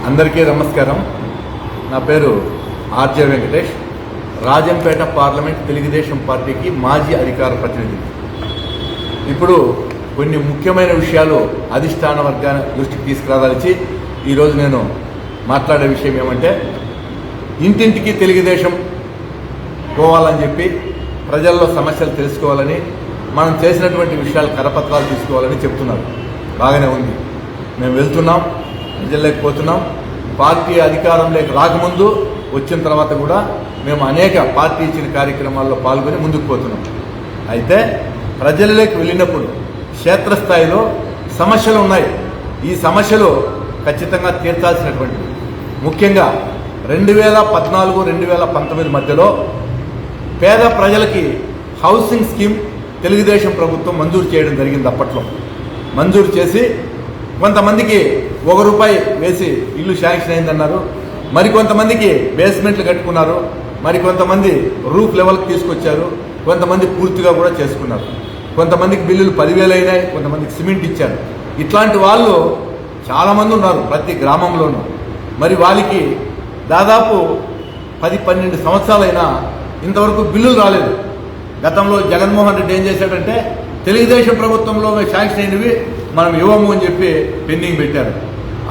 అందరికీ నమస్కారం. నా పేరు ఆర్జే వెంకటేష్, రాజంపేట పార్లమెంట్ తెలుగుదేశం పార్టీకి మాజీ అధికార ప్రతినిధి. ఇప్పుడు కొన్ని ముఖ్యమైన విషయాలు అధిష్టాన వర్గాన్ని దృష్టికి తీసుకురాదలిచి ఈరోజు నేను మాట్లాడే విషయం ఏమంటే, ఇంటింటికి తెలుగుదేశం పోవాలని చెప్పి ప్రజల్లో సమస్యలు తెలుసుకోవాలని, మనం చేసినటువంటి విషయాలు కరపత్రాలు తీసుకోవాలని చెప్తున్నారు. బాగానే ఉంది, మేము వెళ్తున్నాం, ప్రజల్లోకి పోతున్నాం. పార్టీ అధికారంలోకి రాకముందు వచ్చిన తర్వాత కూడా మేము అనేక పార్టీ ఇచ్చిన కార్యక్రమాల్లో పాల్గొని ముందుకు పోతున్నాం. అయితే ప్రజల్లోకి వెళ్ళినప్పుడు క్షేత్రస్థాయిలో సమస్యలు ఉన్నాయి. ఈ సమస్యలు ఖచ్చితంగా తీర్చాల్సినటువంటివి. ముఖ్యంగా 2014-2019 మధ్యలో పేద ప్రజలకి హౌసింగ్ స్కీమ్ తెలుగుదేశం ప్రభుత్వం మంజూరు చేయడం జరిగింది. అప్పట్లో మంజూరు చేసి కొంతమందికి ₹1 వేసి ఇల్లు శాంక్షన్ అయిందన్నారు. మరికొంతమందికి బేస్మెంట్లు కట్టుకున్నారు, మరికొంతమంది రూఫ్ లెవెల్కి తీసుకొచ్చారు, కొంతమంది పూర్తిగా కూడా చేసుకున్నారు. కొంతమందికి బిల్లులు 10,000 అయినాయి, కొంతమందికి సిమెంట్ ఇచ్చారు. ఇట్లాంటి వాళ్ళు చాలామంది ఉన్నారు ప్రతి గ్రామంలోనూ. మరి వాళ్ళకి దాదాపు 10-12 సంవత్సరాలైనా ఇంతవరకు బిల్లులు రాలేదు. గతంలో జగన్మోహన్ రెడ్డి ఏం చేశాడంటే, తెలుగుదేశం ప్రభుత్వంలో శాంక్షన్ అయినవి మనం ఇవ్వము అని చెప్పి పెండింగ్ పెట్టారు.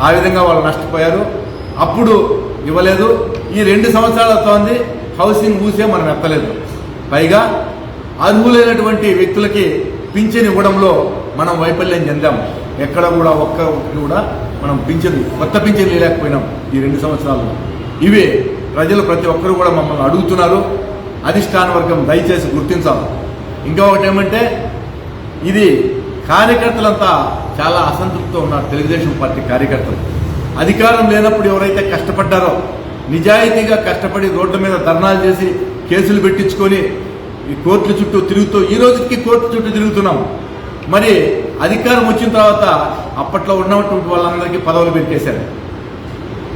ఆ విధంగా వాళ్ళు నష్టపోయారు. అప్పుడు ఇవ్వలేదు. ఈ 2 సంవత్సరాలు అవుతోంది, హౌసింగ్ ఊసే మనం ఎత్తలేదు. పైగా అర్హులైనటువంటి వ్యక్తులకి పింఛన్ ఇవ్వడంలో మనం వైఫల్యం చెందాం. ఎక్కడ కూడా ఒక్కటి కూడా మనం కొత్త పింఛన్ లేకపోయినాం ఈ 2 సంవత్సరాల్లో. ఇవి ప్రజలు ప్రతి ఒక్కరు కూడా మమ్మల్ని అడుగుతున్నారు. అధిష్టాన వర్గం దయచేసి గుర్తించాలి. ఇంకా ఒకటి ఏమంటే, ఇది కార్యకర్తలంతా చాలా అసంతృప్తితో ఉన్నారు. తెలుగుదేశం పార్టీ కార్యకర్తలు అధికారం లేనప్పుడు ఎవరైతే కష్టపడ్డారో, నిజాయితీగా కష్టపడి రోడ్ల మీద ధర్నాలు చేసి కేసులు పెట్టించుకొని ఈ కోర్టుల చుట్టూ తిరుగుతూ, ఈ రోజుకి కోర్టు చుట్టూ తిరుగుతున్నాం. మరి అధికారం వచ్చిన తర్వాత అప్పట్లో ఉన్నటువంటి వాళ్ళందరికీ పదవులు పెట్టేశారు.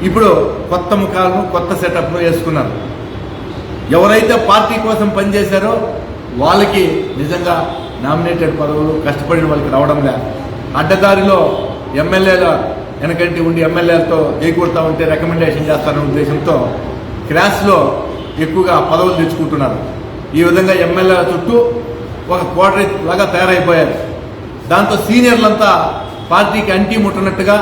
ఇప్పుడు కొత్త ముఖాలను కొత్త సెటప్ను వేసుకున్నారు. ఎవరైతే పార్టీ కోసం పనిచేశారో వాళ్ళకి నిజంగా నామినేటెడ్ పదవులు కష్టపడిన వాళ్ళకి రావడం లేదు. అడ్డదారిలో ఎమ్మెల్యేల వెనకంటి ఉండి ఎమ్మెల్యేలతో చేకూరుతా ఉంటే రికమెండేషన్ చేస్తారనే ఉద్దేశంతో క్రాష్లో ఎక్కువగా పదవులు తెచ్చుకుంటున్నారు. ఈ విధంగా ఎమ్మెల్యేల చుట్టూ ఒక క్వార్టర్ లాగా తయారైపోయారు. దాంతో సీనియర్లంతా పార్టీకి అంటీ ముట్టనట్టుగా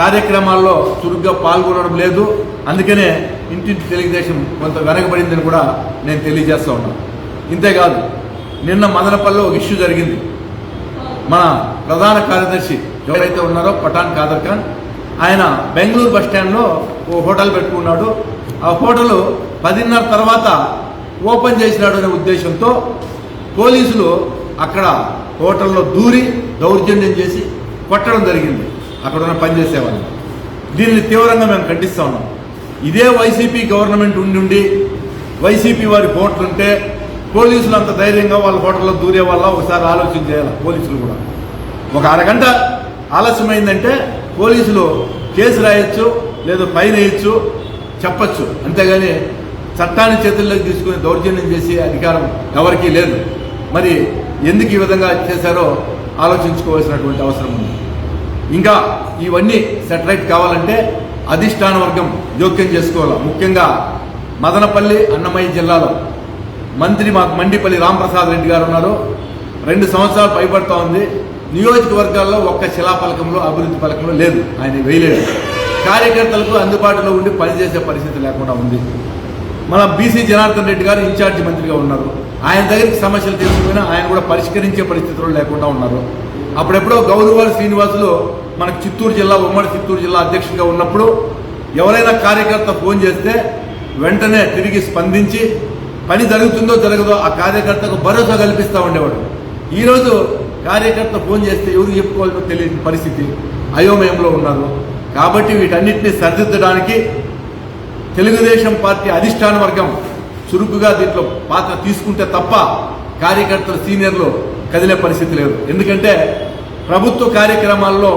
కార్యక్రమాల్లో చురుగ్గా పాల్గొనడం లేదు. అందుకనే ఇంటింటి తెలుగుదేశం కొంత వెనకబడిందని కూడా నేను తెలియజేస్తూ ఉన్నాను. ఇంతేకాదు, నిన్న మదనపల్లిలో ఒక ఇష్యూ జరిగింది. మన ప్రధాన కార్యదర్శి ఎవరైతే ఉన్నారో పఠాన్ ఖాదర్ ఖాన్, ఆయన బెంగళూరు బస్టాండ్లో ఓ హోటల్ పెట్టుకున్నాడు. ఆ హోటల్ 10:30 తర్వాత ఓపెన్ చేసినాడు అనే ఉద్దేశంతో పోలీసులు అక్కడ హోటల్లో దూరి దౌర్జన్యం చేసి కొట్టడం జరిగింది అక్కడ ఉన్న పనిచేసేవాళ్ళు. దీన్ని తీవ్రంగా మేము ఖండిస్తూ ఉన్నాం. ఇదే వైసీపీ గవర్నమెంట్ ఉండి వైసీపీ వారి హోటల్ ఉంటే పోలీసులు అంత ధైర్యంగా వాళ్ళ హోటల్లో దూరే వాళ్ళ ఒకసారి ఆలోచన చేయాలి. పోలీసులు కూడా ఒక అరగంట ఆలస్యమైందంటే పోలీసులు కేసు రాయొచ్చు, లేదా ఫైన్ వేయచ్చు, చెప్పచ్చు. అంతేగాని చట్టాన్ని చేతుల్లోకి తీసుకుని దౌర్జన్యం చేసే అధికారం ఎవరికీ లేదు. మరి ఎందుకు ఈ విధంగా చేశారో ఆలోచించుకోవాల్సినటువంటి అవసరం ఉంది. ఇంకా ఇవన్నీ సెటరైట్ కావాలంటే అధిష్టాన వర్గం జోక్యం చేసుకోవాలి. ముఖ్యంగా మదనపల్లి, అన్నమయ్య జిల్లాలో మంత్రి మాకు మండిపల్లి రాంప్రసాద్ రెడ్డి గారు ఉన్నారు. 2 సంవత్సరాలు పైబడుతూ ఉంది. నియోజకవర్గాల్లో ఒక్క శిలాఫలకంలో అభివృద్ధి పలకంలో లేదు, ఆయన వేయలేదు. కార్యకర్తలకు అందుబాటులో ఉండి పనిచేసే పరిస్థితి లేకుండా ఉంది. మన బీసీ జనార్దన్ రెడ్డి గారు ఇన్ఛార్జి మంత్రిగా ఉన్నారు. ఆయన దగ్గరికి సమస్యలు తీసుకుని ఆయన కూడా పరిష్కరించే పరిస్థితులు లేకుండా ఉన్నారు. అప్పుడెప్పుడో గౌరవారి శ్రీనివాసులు మనకు చిత్తూరు జిల్లా, ఉమ్మడి చిత్తూరు జిల్లా అధ్యక్షుడిగా ఉన్నప్పుడు ఎవరైనా కార్యకర్త ఫోన్ చేస్తే వెంటనే తిరిగి స్పందించి పని జరుగుతుందో జరగదో ఆ కార్యకర్తకు భరోసా కల్పిస్తూ ఉండేవాడు. ఈరోజు కార్యకర్త ఫోన్ చేస్తే ఎవరు చెప్పుకోవాలో తెలియని పరిస్థితి, అయోమయంలో ఉన్నారు. కాబట్టి వీటన్నిటిని సరిదిద్దడానికి తెలుగుదేశం పార్టీ అధిష్టాన వర్గం చురుకుగా దీంట్లో పాత్ర తీసుకుంటే తప్ప కార్యకర్తలు, సీనియర్లు కదిలే పరిస్థితి లేదు. ఎందుకంటే ప్రభుత్వ కార్యక్రమాల్లో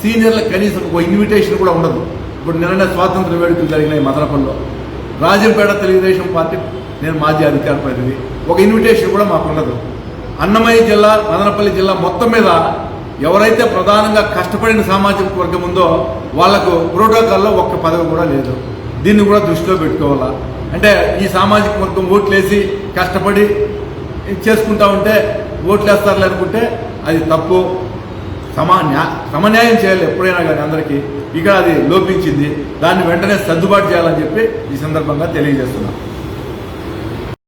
సీనియర్లకు కనీసం ఒక ఇన్విటేషన్ కూడా ఉండదు. ఇప్పుడు నిన్న స్వాతంత్ర వేడుకలు జరిగినాయి మదనపల్లిలో. రాజంపేట తెలుగుదేశం పార్టీ, నేను మాజీ అధికార ప్రతినిధి, ఒక ఇన్విటేషన్ కూడా మాకు ఉండదు. అన్నమయ్య జిల్లా, మదనపల్లి జిల్లా మొత్తం మీద ఎవరైతే ప్రధానంగా కష్టపడిన సామాజిక వర్గం ఉందో వాళ్లకు ప్రోటోకాల్లో ఒక్క పదవి కూడా లేదు. దీన్ని కూడా దృష్టిలో పెట్టుకోవాలా. అంటే ఈ సామాజిక వర్గం ఓట్లేసి కష్టపడి చేసుకుంటా ఉంటే ఓట్లేస్తారులే అనుకుంటే అది తప్పు. సమన్యాయం చేయాలి ఎప్పుడైనా కానీ అందరికీ. ఇక్కడ అది లోపించింది. దాన్ని వెంటనే సర్దుబాటు చేయాలని చెప్పి ఈ సందర్భంగా తెలియజేస్తున్నాం.